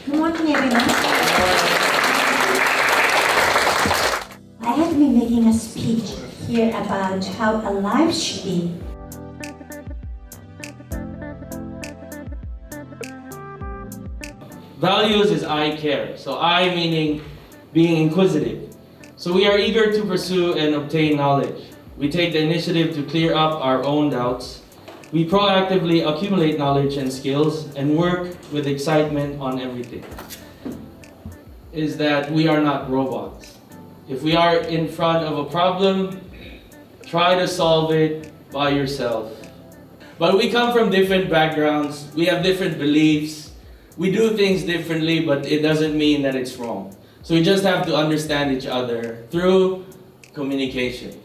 Good morning, everyone. I have been making a speech here about how Alive should be. Values is ICARE. So I meaning being inquisitive. So we are eager to pursue and obtain knowledge. We take the initiative to clear up our own doubts. We proactively accumulate knowledge and skills and work with excitement on everything. Is that we are not robots. If we are in front of a problem, try to solve it by yourself. But we come from different backgrounds, we have different beliefs, we do things differently, but it doesn't mean that it's wrong. So we just have to understand each other through communication.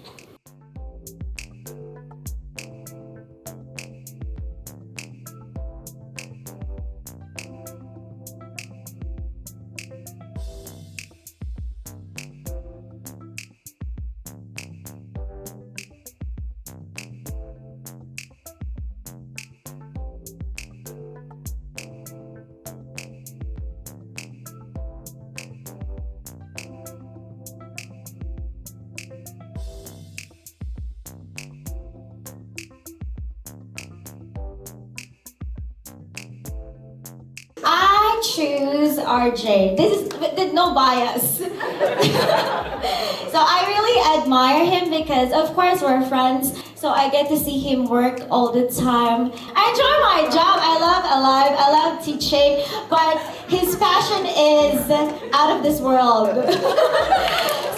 I choose RJ. This is with no bias. So I really admire him because, of course, we're friends. So I get to see him work all the time. I enjoy my job. I love Alive. I love teaching. But his passion is out of this world.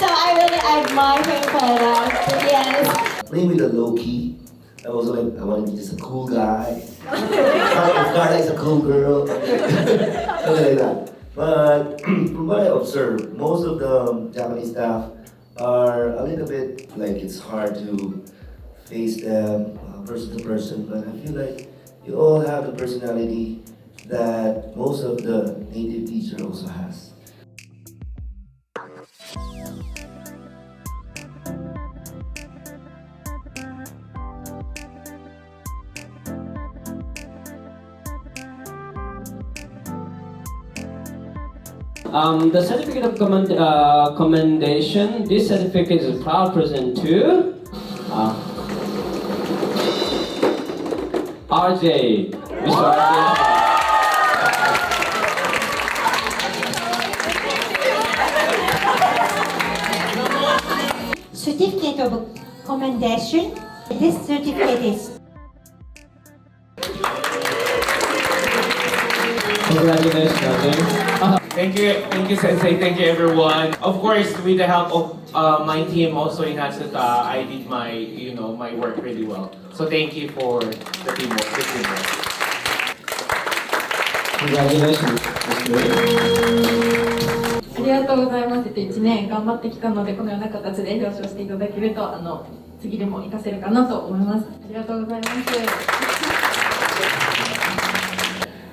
So I really admire him for that. Yes. Playing with the low key. I was like, I want to be just a cool guy. Scarlett's a cool girl. Something like that. But from what I observed, most of the Japanese staff are a little bit like it's hard to face them person to person. But I feel like you all have the personality that most of the native teacher also has. The certificate of commendation, this certificate is a proud present to RJ. Mr. RJ. Certificate of commendation. This certificate is Congratulations. Thank you, Sensei. Thank you, everyone. Of course, with the help of my team, also in Hatsata, I did my work really well. So thank you for the teamwork. Congratulations. ありがとうございます。1年頑張ってきたので、このような形で表彰していただけると、次でも活かせるかなと思います。ありがとうございます。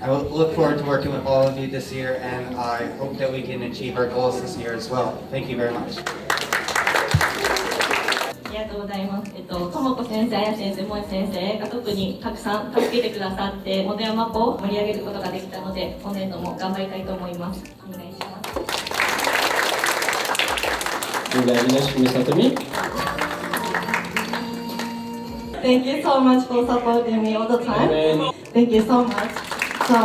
I will look forward to working with all of you this year, and I hope that we can achieve our goals this year as well. Thank you very much. ありがとうございます。ともこ先生、あや先生、もえ先生が特にたくさん助けてくださって、本山校を盛り上げることができたので、今年度も頑張りたいと思います。お願いします。Congratulations, Ms. Satomi. Thank you so much for supporting me all the time. Thank you so much. So